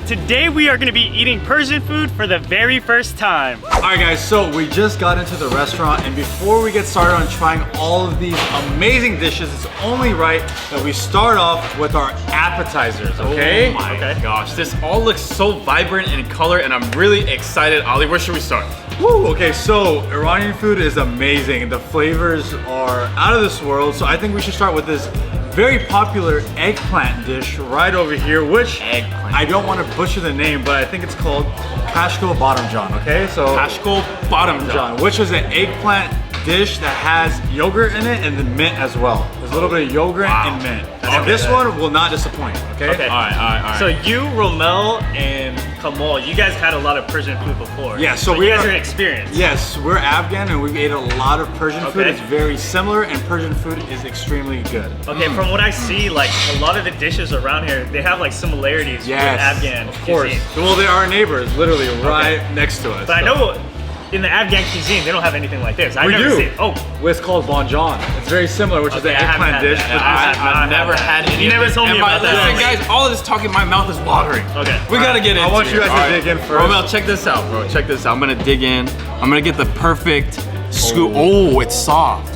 Today we are going to be eating Persian food for the very first time. Alright guys, so we just got into the restaurant, and before we get started on trying all of these amazing dishes, it's only right that we start off with our appetizers, okay? Oh my gosh, this all looks so vibrant in color and I'm really excited. Ali, where should we start? Woo! Okay, so Iranian food is amazing. The flavors are out of this world, so I think we should start with this very popular eggplant dish right over here, which I don't want to butcher the name, but I think it's called Cashco Bottom okay? So Cashco Bottom, which is an eggplant dish that has yogurt in it and the mint as well. There's a little bit of yogurt and mint. And this one will not disappoint, okay? Okay. All right. So you, Romel, and Kamal, you guys had a lot of Persian food before. Yeah, so you guys are experienced. Yes, we're Afghan and we've ate a lot of Persian food. It's very similar, and Persian food is extremely good. Okay, from what I see, like a lot of the dishes around here, they have like similarities with Afghan cuisine. Well, they are neighbors, literally right next to us. But I know in the Afghan cuisine, they don't have anything like this. We do. Seen, it's called bonjan. It's very similar, which is an eggplant dish. I've never had any. You never told me about that. Listen, guys, all of this talking, my mouth is watering. Okay. We gotta get into it. I want you guys to dig in first. Romel, check this out, bro. Check this out. I'm gonna dig in. I'm gonna get the perfect scoop. Oh, it's soft.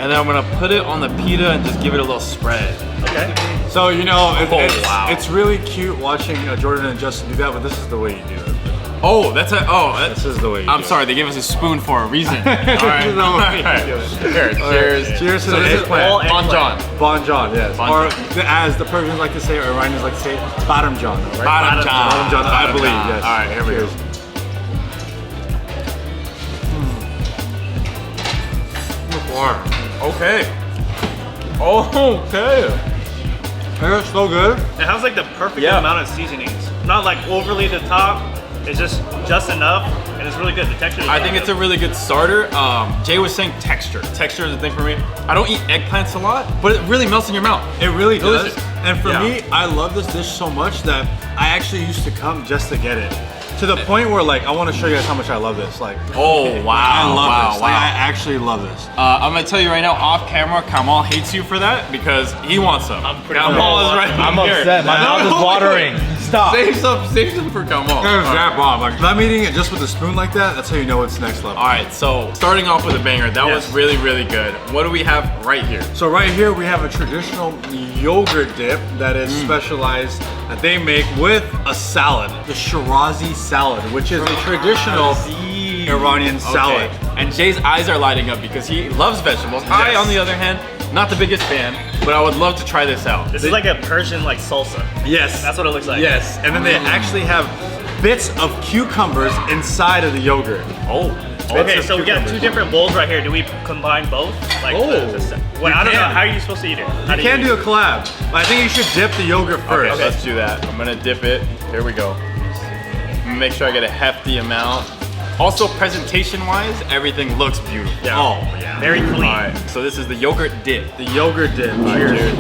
And then I'm gonna put it on the pita and just give it a little spread. Okay. So, you know, it's really cute watching Jordan and Justin do that, but this is the way you do it. Oh, this is the way you do I'm sorry, they gave us a spoon for a reason. All right. Cheers. Cheers to the eggplant. Bonjan, yes. Or as the Persians like to say, or Iranians like to say, Badamjan, right? Badamjan, I believe, yes. All right, here we go. Okay. It's so good. It has like the perfect amount of seasonings. Not like overly the top. It's just enough, and it's really good. The texture. I think it's a really good starter. Jay was saying texture. Texture is a thing for me. I don't eat eggplants a lot, but it really melts in your mouth. It really does. And for me, I love this dish so much that I actually used to come just to get it. To the point where, like, I want to show you guys how much I love this. Like, oh wow, I love this. Like, I actually love this. I'm gonna tell you right now, off camera, Kamal hates you for that because he wants some. I'm pretty Kamal is right I'm here. upset. My mouth is watering. Stop. Save some for Kamal. That bomb. Like, if I'm eating it just with a spoon like that, that's how you know it's next level. All right, so starting off with a banger. That was really, really good. What do we have right here? So right here we have a traditional yogurt dip that is specialized that they make with a salad, the Shirazi salad, which is a traditional Iranian salad. And Jay's eyes are lighting up because he loves vegetables. I, on the other hand, not the biggest fan, but I would love to try this out. This is like a Persian like salsa. Yes. That's what it looks like. Yes, and then they actually have bits of cucumbers inside of the yogurt. Okay, so we got two different bowls right here. Do we combine both? Like well, I don't know. How are you supposed to eat it? You can do a collab. I think you should dip the yogurt first. Okay, let's do that. I'm gonna dip it. Here we go. I'm gonna make sure I get a hefty amount. Also, presentation-wise, everything looks beautiful. Yeah. Very clean. All right, so this is the yogurt dip. The yogurt dip. Cheers.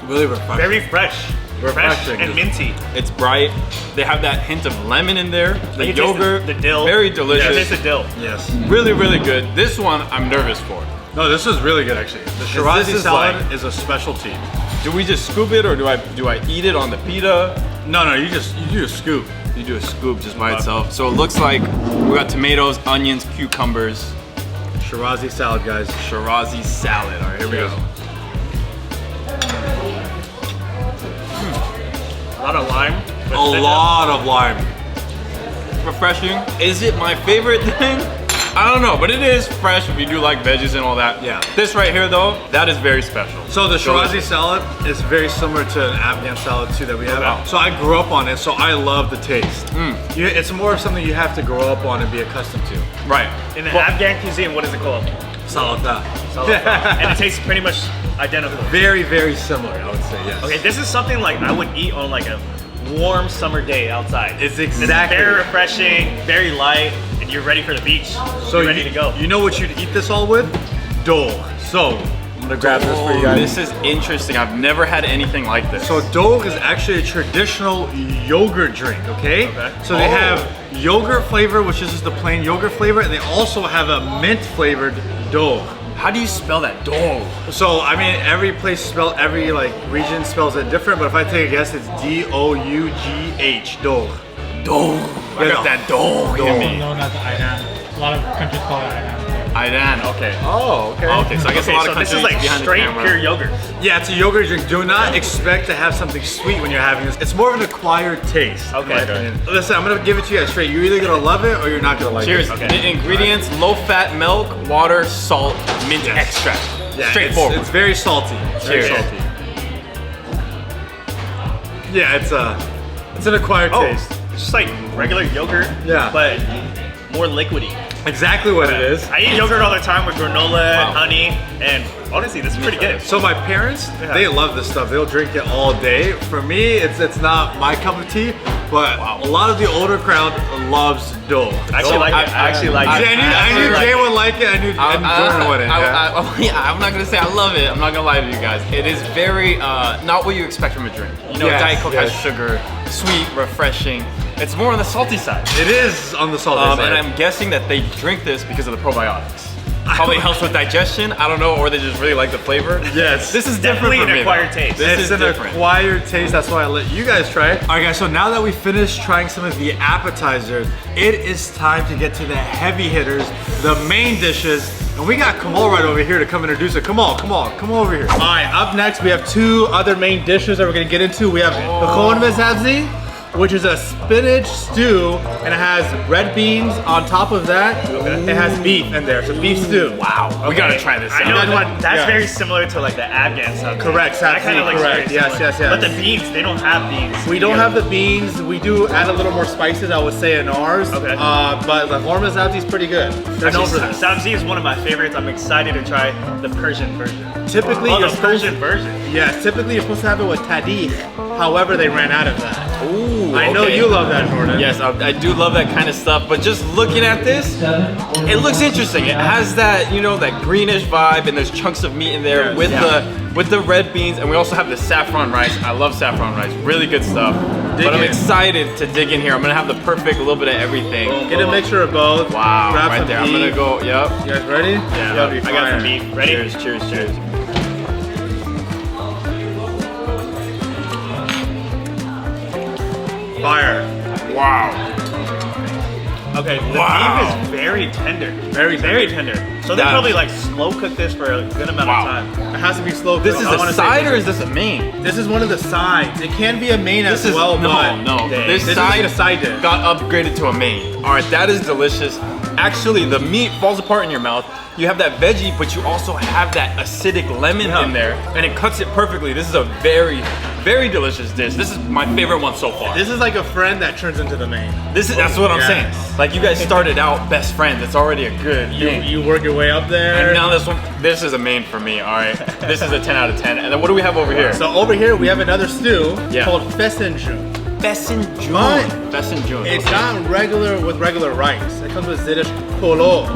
Really refreshing. Very fresh. Refreshing. And minty. It's bright. They have that hint of lemon in there. The You taste yogurt, the dill. very delicious. Yeah, taste the dill. Yes. Really, really good. This one, I'm nervous for. No, this is really good actually. The Shirazi salad is a specialty. Do we just scoop it, or do I eat it on the pita? No, you do a scoop. You do a scoop just by itself. So it looks like we got tomatoes, onions, cucumbers. Shirazi salad, guys. Shirazi salad. All right, here we go. A lot of lime. A lot of lime. Refreshing. Is it my favorite thing? I don't know, but it is fresh if you do like veggies and all that. Yeah. This right here though, that is very special. So the Shirazi salad is very similar to an Afghan salad too that we have. Okay. So I grew up on it, so I love the taste. It's more of something you have to grow up on and be accustomed to. Right. In the Afghan cuisine, what is it called? Salata. And it tastes pretty much identical. Very, very similar, I would say, yes. Okay, this is something like I would eat on like a warm summer day outside. It's This is exactly. very refreshing, very light, and you're ready for the beach. So you're ready to go. You know what you'd eat this all with? Dole. So I'm gonna grab this for you guys. This is interesting. I've never had anything like this. So dole is actually a traditional yogurt drink, okay? So they have yogurt flavor, which is just the plain yogurt flavor, and they also have a mint flavored dole. How do you spell that? Dog. So I mean, every like region spells it different. But if I take a guess, it's D-O-U-G-H. Dog. Dog. I got that dog in me. Known as Iran. A lot of countries call it Iran. Iran. Okay. Oh, okay. Okay, so I guess a lot of this countries is like behind straight the camera. pure yogurt. Yeah, it's a yogurt drink. Do not expect to have something sweet when you're having this. It's more of an acquired taste. in my opinion. Listen, I'm gonna give it to you guys straight. You're either gonna love it or you're not gonna like Cheers. it. Okay. The ingredients: low-fat milk, water, salt, mint extract. Yeah, Straightforward. It's very salty. Very Cheers. salty. Yeah, it's an acquired taste. It's just like regular yogurt, Yeah. but more liquidy. Exactly what it is. I eat yogurt all the time with granola and honey, and honestly, this is pretty good. So my parents, they love this stuff. They'll drink it all day. For me, it's not my cup of tea, but a lot of the older crowd loves dough. I actually like it. I actually like it. I knew Jay would like it. I knew Jordan wouldn't. I'm not gonna say I love it. I'm not gonna lie to you guys. It is very not what you expect from a drink. You know, Yes, Diet Coke has yes. sugar, sweet, refreshing. It's more on the salty side. It is on the salty side. And I'm guessing that they drink this because of the probiotics. Probably helps with digestion. I don't know, or they just really like the flavor. Yes. This is different Definitely for an me. acquired though. taste. This It's is an different. acquired taste. That's why I let you guys try it. All right, guys. So now that we finished trying some of the appetizers, it is time to get to the heavy hitters, the main dishes. And we got Kamal right over here to come introduce it. Come on over here. All right, up next we have two other main dishes that we're gonna get into. We have the khon mezhabzi, which is a spinach stew, and it has red beans on top of that. It has beef in there, so beef stew. Wow. We gotta try this I out. know guys want- that's yeah. very similar to like the Afghan stuff. Correct, That kind of sabzi, looks correct. very Yes, similar. yes, yes. But the beans, they don't have beans. We don't have the beans. We do add a little more spices, I would say, in ours. Okay. But the khon mezhabzi is pretty good. They're known for this. Sabzi is one of my favorites. I'm excited to try the Persian version. Typically, Oh, you're the supposed Persian version. Yes, typically you're supposed to have it with tadih. However, they ran out of that. Ooh, I know okay. you love that, Jordan. Yes, I do love that kind of stuff, but just looking at this, it looks interesting. It has that, you know, that greenish vibe, and there's chunks of meat in there with the red beans, and we also have the saffron rice. I love saffron rice, really good stuff. But I'm excited to dig in here. I'm gonna have the perfect little bit of everything. Get a mixture of both. Wow, Grab right some there. I'm beef. gonna go, yep. You guys ready? Yeah, That'll be I got fire. some beef. Ready? Cheers, cheers, cheers. Fire. Wow. Okay, the Wow. beef is very tender. Very tender. So they That- probably like slow cook this for a good amount Wow. of time. It has to be slow. This cooked. is I wanna a say side or is this a main? This is one of the sides. It can be a main as well, no, but no. Dang. This This is side like a side dish. got upgraded to a main. All right, that is delicious. Actually, the meat falls apart in your mouth. You have that veggie, but you also have that acidic lemon in there, and it cuts it perfectly. This is a very, very delicious dish. This is my favorite one so far. this is like a friend that turns into the main. That's what I'm Yes. saying. Like you guys started out best friends. It's already a good thing. You work your way up there. And now this is a main for me. All right, this is a 10 out of 10. And then what do we have over here? So over here we have another stew Yeah. called fesenjun. Besinjun. But Besinjun. It's not regular with regular rice. It comes with zitish polo.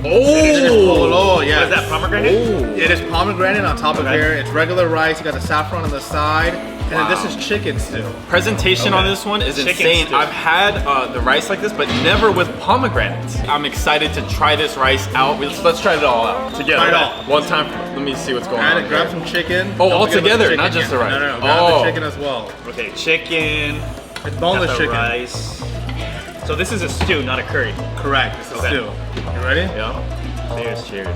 Oh. Zitish polo, yes. What is that, pomegranate? It is pomegranate on top of Okay. here. It's regular rice. You got the saffron on the side. And then this is chicken stew. Presentation on this one is Chicken insane. stew. I've had the rice like this, but never with pomegranates. I'm excited to try this rice out. Let's try it all out together. Try it all. One time. Let me see what's going on. Grab here. some chicken. Oh, Don't all forget about together, the not chicken. just the rice. No, grab Oh. the chicken as well. Okay, chicken. It's Got boneless the chicken. rice. So this is a stew, not a curry. Correct. This is Okay. stew. You ready? Yeah. Cheers, cheers.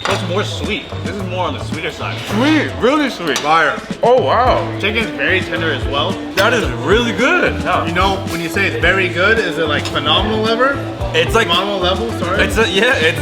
That's more sweet. This is more on the sweeter side. Sweet, really sweet. Fire. Oh wow, Chicken's very tender as well. that is really good. You know, when you say it's very good, is it like phenomenal level? It's like Phenomenal level, sorry. it's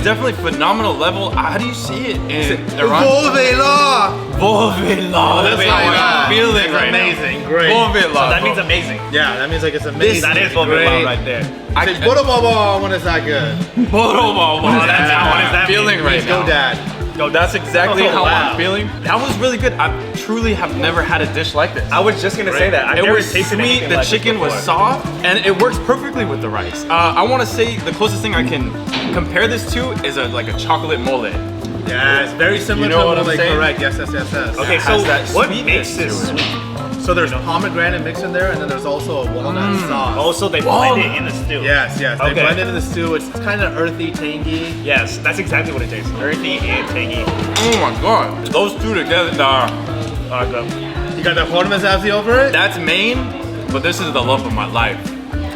definitely phenomenal level. How do you see it in Iran? Volvela! Volvela. That's Volvela. how I'm feeling It's right amazing. now. Great. Volvela. That means amazing. Yeah, that means like it's amazing. That is Great. Volvela right there. Say, Buddha Baba when it's that good. That's how What does that I'm feeling mean? right Go now. dad. Yo, that's exactly Oh, how wow. I'm feeling. That was really good. I truly have never had a dish like this. I was just gonna say that. I've It never was tasted sweet, anything the like this chicken was before. soft, and it works perfectly with the rice. I want to say the closest thing I can compare this to is like a chocolate mole. Yeah, it's very similar You know to what I'm mole, saying? correct. Yes. Okay, It so has that what sweetness makes this to it. sweet? So there's pomegranate mixed in there, and then there's also a walnut sauce. Also, they blend it in the stew. Yes, yes. They Okay. blend it in the stew. It's kind of earthy, tangy. Yes, that's exactly what it tastes. Earthy and tangy. Oh my god. Those two together, You got the hornamez habzi over it? that's main, but this is the love of my life.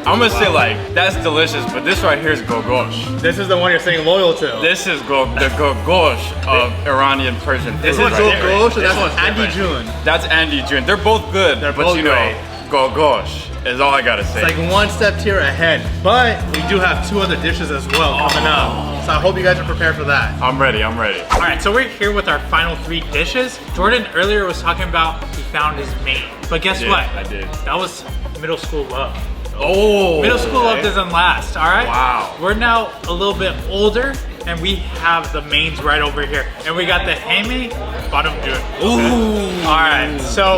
I'm gonna say like, that's delicious, but this right here is gogosh. This is the one you're saying loyal to. This is the gogosh of Iranian Persian food. This one's right there. gogosh, and This that's one's Andy different. June. That's Andy June. They're both good, but both you know, great. gogosh is all I gotta say. It's like one step tier ahead. But we do have 2 other dishes as well coming up. So I hope you guys are prepared for that. I'm ready, I'm ready. All right, so we're here with our final 3 dishes. Jordan earlier was talking about he found his main. But guess what? I did. That was middle school love. Oh! Middle school love doesn't last, all right? Wow. We're now a little bit older, and we have the mains right over here. And we got the hame bottom dune. Ooh! All right, so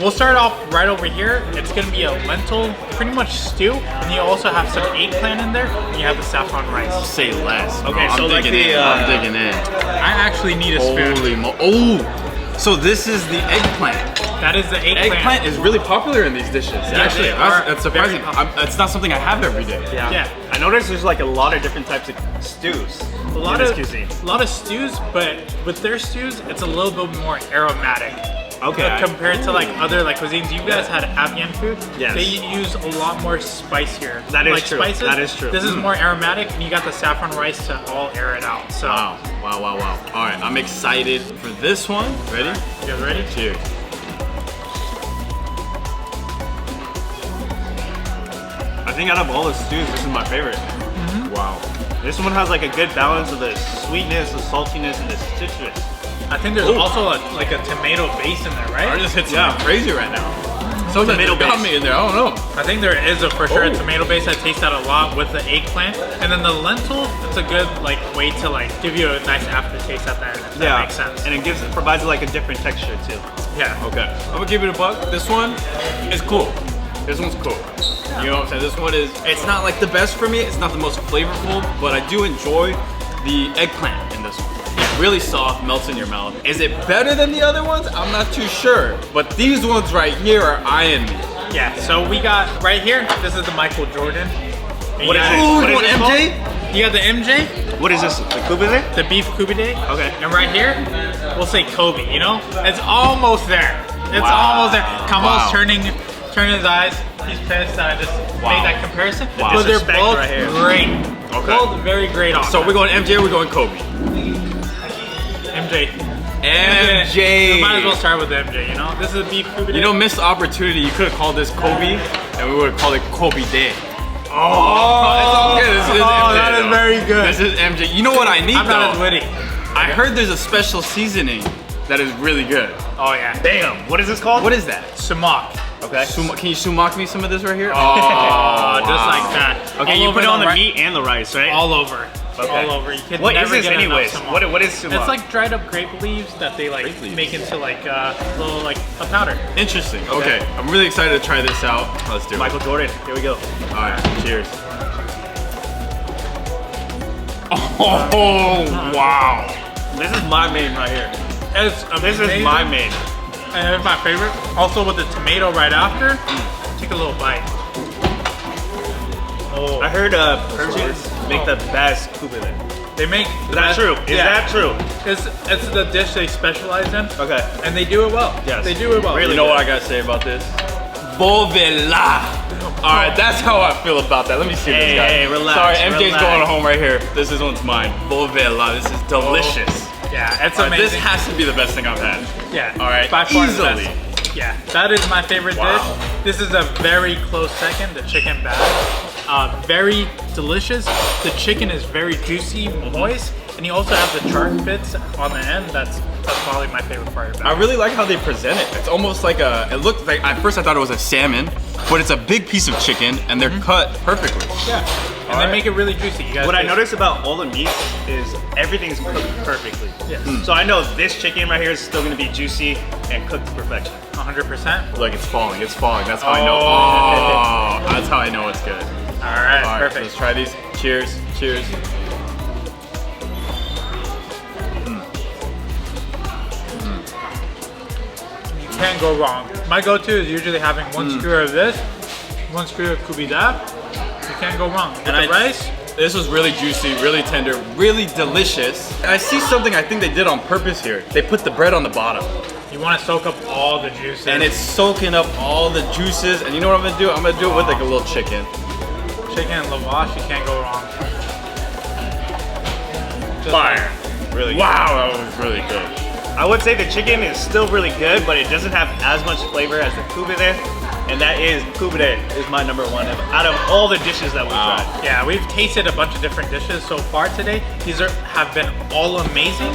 we'll start off right over here. It's gonna be a lentil, pretty much stew, and you also have some eggplant in there, and you have the saffron rice. Say less. Okay, I'm so like digging the, in. I'm digging in. I actually need a spoon. Holy mo! Oh! So this is the eggplant. That is the eggplant. Eggplant is really popular in these dishes. Actually, they are that's surprising. very It's not something I have every day. Yeah. I noticed there's like a lot of different types of stews A lot in this of cuisine. stews, but with their stews, it's a little bit more aromatic. Okay. Compared to like other like cuisines, you guys had Afghan food. Yes. They use a lot more spicier. That is like true. Spices. That is true. This is more aromatic, and you got the saffron rice to all air it out. So, Wow. Wow, wow, wow. All right, I'm excited for this one. Ready? you guys ready? Cheers. I think out of all the stews, this is my favorite. Wow. This one has like a good balance of the sweetness, the saltiness, and the citrus. I think there's also like a tomato base in there, I right? just hit something crazy right now. Something Tomato got base. me in there. I don't know. I think there is for sure a Oh. tomato base. I taste that a lot with the eggplant, and then the lentil. It's a good like way to like give you a nice aftertaste at the end. If that makes sense. And it provides like a different texture too. Yeah. Okay. I'm gonna give it a buck. This one is cool. This one's cool. You know what I'm saying? This one is, it's not like the best for me. It's not the most flavorful, but I do enjoy the eggplant in this one. It's really soft, melts in your mouth. Is it better than the other ones? I'm not too sure. But these ones right here are eyeing me. Yeah. So we got right here. This is the Michael Jordan. What is got- it? Ooh, What you is want this MJ? You got the MJ, What is this? The kubile? the beef kubide. Okay. And right here, we'll say Kobe. You know, it's almost there. It's Wow. almost there. Kamal's Wow. turning his eyes. He's pissed that I just made that comparison. Wow. But they're Disrespect both right here. great. Okay. Both very great options. So we're going MJ or we're going Kobe? MJ. MJ. Might as well start with MJ. You know, this is a beef kubide. You know, missed opportunity. You could have called this Kobe, and we would have called it Kobe Day. oh, It's okay. This is MJ. that is though. very good. This is MJ. You know what I need I'm not as though? witty. I heard there's a special seasoning that is really good. Oh yeah. Damn. What is this called? What is that? Sumac. Okay. Can you sumac me some of this right here? Oh, just like that. Okay, All you over put it on the ri- meat and the rice, right? All over. Okay. All over. You can What is never this get enough anyways? sumac. What is sumac? It's like dried up grape leaves that they like Grape leaves. make into like little like a powder. Interesting. Okay. I'm really excited to try this out. Let's do it. Michael Jordan. Here we go. All right. Cheers. Oh wow. This is my main right here. It's This amazing. is my main. And it's my favorite. Also with the tomato right after. Take a little bite. Oh, I heard Persians make the best kubile. they make. Is that true? Is that true? It's the dish they specialize in. Okay. And they do it well. Yes. They do it well. Really You know good. what I gotta say about this? Bovela. All right, that's how I feel about that. Let me see Hey, this guy. hey, relax, Sorry, MJ's relax. going home right here. This is one's mine. Bovela. This is delicious. Yeah, it's All right, this amazing. has to be the best thing I've had. Yeah. All right, By far the easily. best. Yeah, that is my favorite Wow. dish. This is a very close second, the chicken batter. Very delicious. The chicken is very juicy, moist, and you also have the char bits on the end. That's probably my favorite part about I it. really like how they present it. It's almost like it looked like, at first I thought it was a salmon, but it's a big piece of chicken and they're cut perfectly. Yeah, and they make it really juicy. You guys What I taste it. noticed about all the meats is everything's cooked perfectly. Yes. So I know this chicken right here is still gonna be juicy and cooked to perfection. 100%. Look, it's falling, it's falling. That's how I know. Oh. Oh, that's how I know it's good. All right, All right, perfect. let's try these. Cheers, cheers. can't go wrong. My go-to is usually having one skewer of this, one skewer of kubida. You can't go wrong. With the rice. This was really juicy, really tender, really delicious. And I see something I think they did on purpose here. They put the bread on the bottom. You want to soak up all the juices. And it's soaking up all the juices. And you know what I'm gonna do? I'm gonna do it with like a little chicken. Chicken and lavash, you can't go wrong. Fire. Really good. Wow, that was really good. I would say the chicken is still really good, but it doesn't have as much flavor as the kubide. And that is, kubide is my number one out of all the dishes that we've tried. Yeah, we've tasted a bunch of different dishes so far today. These have been all amazing,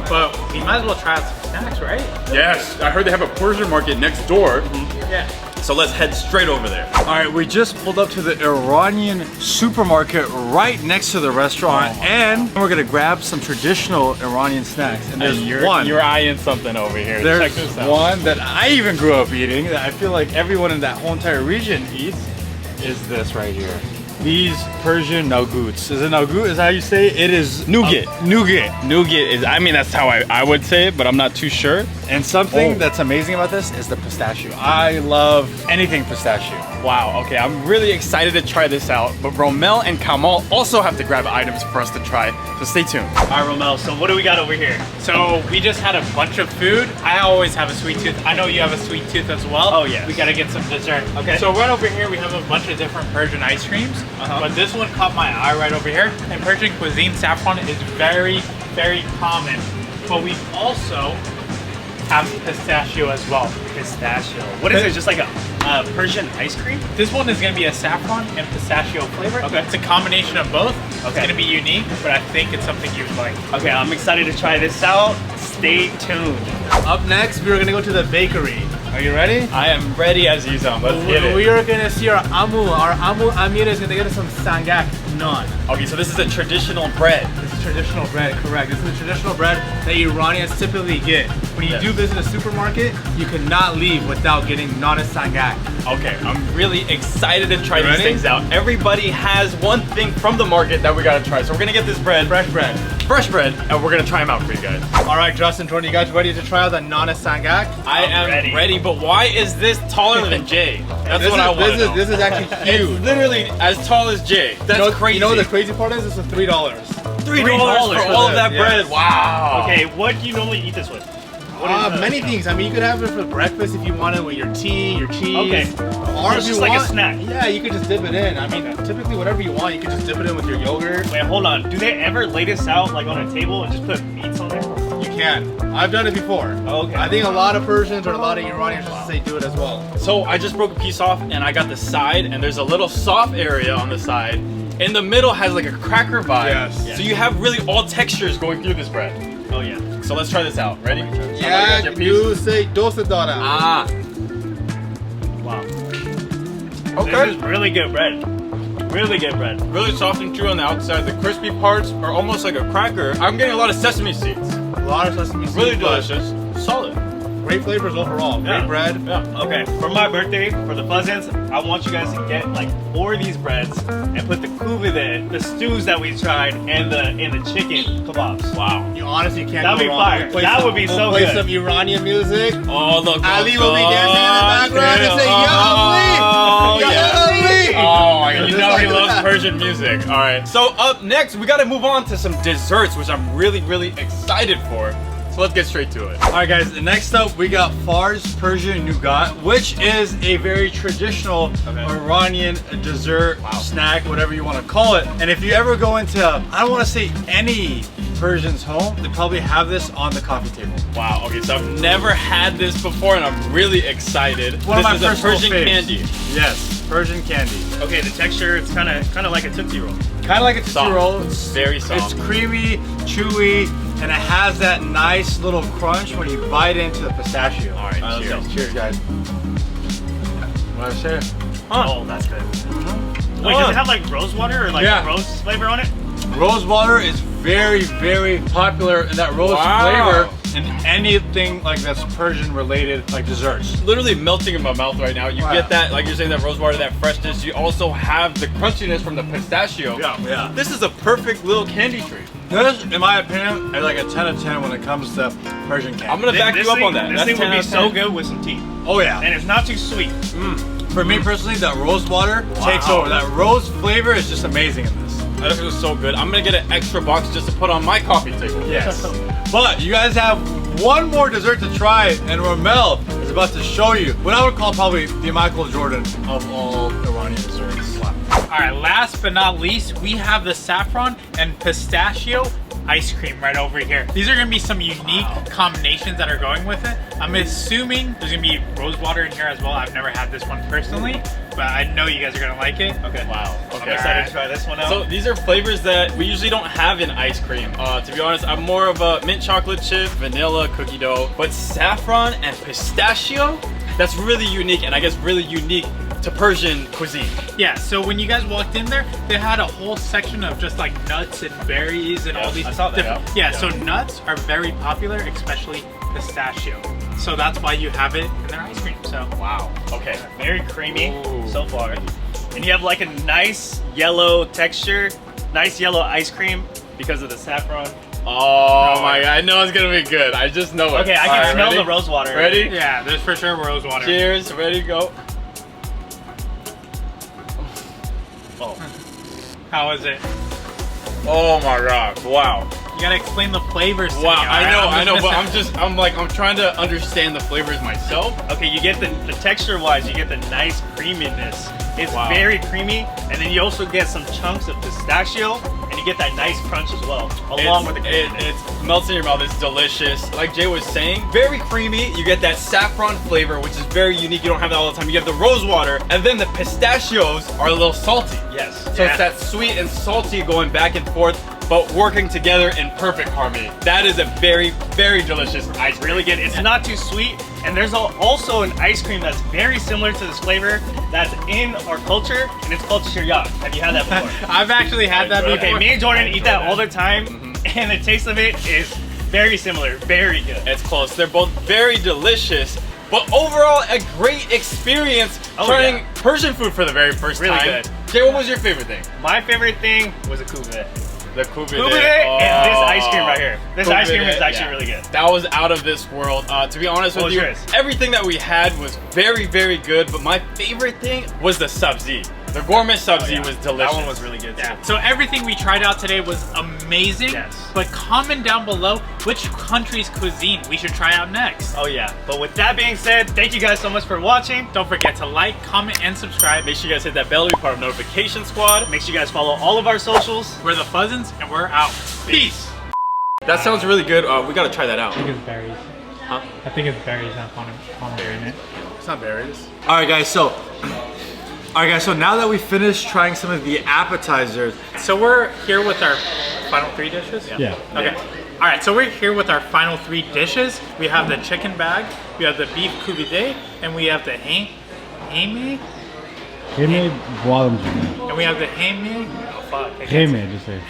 but we might as well try out some snacks, right? Yes, I heard they have a Persian market next door. Yeah. So let's head straight over there. All right, we just pulled up to the Iranian Supermarket right next to the restaurant, and we're gonna grab some traditional Iranian snacks. And there's You're eyeing something over here. There's Check this out. one that I even grew up eating that I feel like everyone in that whole entire region eats, is this right here. These Persian Nuggets. Is it Nugget? Is that how you say it? It is Nougat. Nougat. Nougat is, I mean, that's how I would say it, but I'm not too sure. And something that's amazing about this is the pistachio. I love anything pistachio. Wow, okay, I'm really excited to try this out, but Romel and Kamal also have to grab items for us to try, so stay tuned. All right, Romel, so what do we got over here? So we just had a bunch of food. I always have a sweet tooth. I know you have a sweet tooth as well. Oh, yes. We gotta get some dessert. Okay. So right over here we have a bunch of different Persian ice creams, but this one caught my eye right over here. In Persian cuisine, saffron is very, very common, but we also have pistachio as well. Pistachio. What is it? Just like a Persian ice cream? This one is gonna be a saffron and pistachio flavor. Okay. It's a combination of both. It's Okay. gonna be unique, but I think it's something you'd like. Okay, I'm excited to try this out. Stay tuned. Up next, we're gonna go to the bakery. Are you ready? I am ready as you sound, let's get it. We are gonna see our Amu. Our Amu Amir is gonna get us some Sangak naan. Okay, so this is a traditional bread. This is traditional bread, correct. This is the traditional bread that Iranians typically get. When you do visit a supermarket, you cannot leave without getting naan and Sangak. Okay, I'm really excited to try You these ready? things out. Everybody has one thing from the market that we gotta try. So we're gonna get this bread, Fresh bread. and we're gonna try them out for you guys. All right, Justin, Jordan, you guys ready to try out the naan and Sangak? I am ready, but why is this taller than Jay? That's what I want to know. This is actually huge. It's literally as tall as Jay. That's crazy. You know what the crazy part is? This is $3. $3 for all of that Yes. bread. Wow. Okay, what do you normally eat this with? What is the- Many things. I mean, you could have it for breakfast if you want it with your tea, your cheese. Okay. Or It's if just you like a want, snack. Yeah, you could just dip it in. I mean, typically whatever you want, you could just dip it in with your yogurt. Wait, hold on. Do they ever lay this out like on a table and just put meats on there? You can. I've done it before. Okay. I think a lot of Persians or a lot of Iranians just say do it as well. So I just broke a piece off and I got the side, and there's a little soft area on the side. In the middle has like a cracker vibe. Yes. So you have really all textures going through this bread. Oh yeah. So let's try this out. Ready? Yeah, Your piece? you say dosadara. Ah. Wow. Okay. This is really good bread. Really good bread. Really soft and chewy on the outside. The crispy parts are almost like a cracker. I'm getting a lot of sesame seeds. A lot of sesame seeds. Really but delicious. Solid. Great flavors overall. Yeah. Great bread. Yeah. Okay, for my birthday, for the Pleasants, I want you guys to get like 4 of these breads and put the kubide, the stews that we tried, and the chicken kebabs. Wow. You honestly can't That'd go be wrong. fire. We'll play That some- would be we'll so play good. some Iranian music. Oh, look. Ali will be dancing in the background and say, "Ya Oh, Ali! Ya yeah. Ali!" Oh my god, you Just know like he loves that. Persian music. All right. So up next, we gotta move on to some desserts, which I'm really, really excited for. So let's get straight to it. All right, guys. Next up, we got Fars Persian Nugat, which is a very traditional Iranian dessert, snack, whatever you want to call it. And if you ever go into, I don't want to say any Persian's home, they probably have this on the coffee table. Wow. Okay, so I've never had this before, and I'm really excited. One of my this is a personal Persian faves. candy. Yes, Persian candy. Okay, the texture, it's kind of like a Tootsie Roll. Kind of like a Tootsie Soft. Roll. It's Very soft. It's creamy, chewy, and it has that nice little crunch when you bite into the pistachio. All right, let's cheers. go. Cheers, guys. What I say? Oh, that's good. Wait, does it have like rose water or like Yeah. rose flavor on it? Rose water is very, very popular, and that rose Wow. flavor in anything like that's Persian related, like desserts. Literally melting in my mouth right now. You Wow. get that, like you're saying, that rose water, that freshness. You also have the crunchiness from the pistachio. Yeah. This is a perfect little candy treat. This, in my opinion, is like a 10 out of 10 when it comes to Persian candy. I'm gonna back you up on that. This That's thing would 10 be out of so 10. good with some tea. Oh yeah. And it's not too sweet. For me personally, that rose water takes over. That rose flavor is just amazing in this. That was so good. I'm gonna get an extra box just to put on my coffee table. Yes. But you guys have one more dessert to try, and Ramel is about to show you what I would call probably the Michael Jordan of all Iranian desserts. All right, last but not least, we have the saffron and pistachio ice cream right over here. These are gonna be some unique combinations that are going with it. I'm assuming there's gonna be rose water in here as well. I've never had this one personally, but I know you guys are gonna like it. Okay. Wow. I'm Okay. excited to try this one out. So these are flavors that we usually don't have in ice cream. To be honest, I'm more of a mint chocolate chip, vanilla, cookie dough, but saffron and pistachio, that's really unique, and I guess really unique to Persian cuisine. Yeah, so when you guys walked in there, they had a whole section of just like nuts and berries and all these I saw that, different. Yeah, so nuts are very popular, especially pistachio. So that's why you have it in their ice cream. So Wow. Okay. Very creamy Ooh. so far. And you have like a nice yellow texture, nice yellow ice cream because of the saffron. Oh my god, I know it's gonna be good. I just know it. Okay, I can Alright, smell ready? the rose water. Ready? yeah, there's for sure rose water. Cheers, ready, go. Oh. How is it? Oh my god, wow. You gotta explain the flavors to Wow, me, alright? I know, but missing- I'm trying to understand the flavors myself. Okay, you get the texture wise, you get the nice creaminess. It's Wow. very creamy, and then you also get some chunks of pistachio, and you get that nice crunch as well, along with the creaminess. It melts in your mouth. It's delicious. Like Jay was saying, very creamy. You get that saffron flavor, which is very unique. You don't have that all the time. You have the rose water, and then the pistachios are a little salty. Yes. So it's that sweet and salty going back and forth, but working together in perfect harmony. That is a very, very delicious ice cream. Really good. It's not too sweet, and there's also an ice cream that's very similar to this flavor that's in our culture, and it's called shiryak. Have you had that before? I've actually had that before. Okay, me and Jordan eat that all the time, and the taste of it is very similar, very good. It's close. They're both very delicious, but overall a great experience trying yeah. Persian food for the very first Really time. good. Jay, what was your favorite thing? My favorite thing was a kubeh. The kubide. And this ice cream right here. This ice cream is Kubide, actually yeah. really good. That was out of this world. To be honest What with was you, yours? everything that we had was very, very good, but my favorite thing was the sabzi. The gourmet sabzi was delicious. That one was really good too. Yeah. So everything we tried out today was amazing. Yes. But comment down below which country's cuisine we should try out next. Oh yeah. But with that being said, thank you guys so much for watching. Don't forget to like, comment, and subscribe. Make sure you guys hit that bell to be part of Notification Squad. Make sure you guys follow all of our socials. We're the Fuzzins, and we're out. Peace. That sounds really good. We gotta try that out. I think it's berries. Huh? I think it's berries, not pomegranate. It's not berries. All right, guys. So now that we finished trying some of the appetizers, So we're here with our final 3 dishes? Yeah. Okay. All right, so we're here with our final 3 dishes. We have the chicken bag, we have the beef kubide, and we have the heme, Heme bottoms you and we have the heme. Oh fuck. I can't Heme, just say.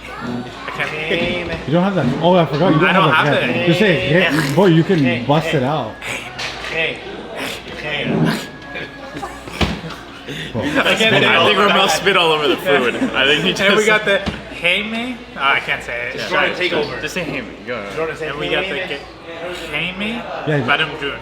I can't You don't have that. Oh, I forgot. You don't I don't have that. that. Just say, hey, boy, you can bust it out. Hey. I can't I think Ramel spit all over the food. I think he just. And we got the heme. Oh, I can't say it. Try to take over. Just say him. Go. And we got the heme Yeah. badam jun.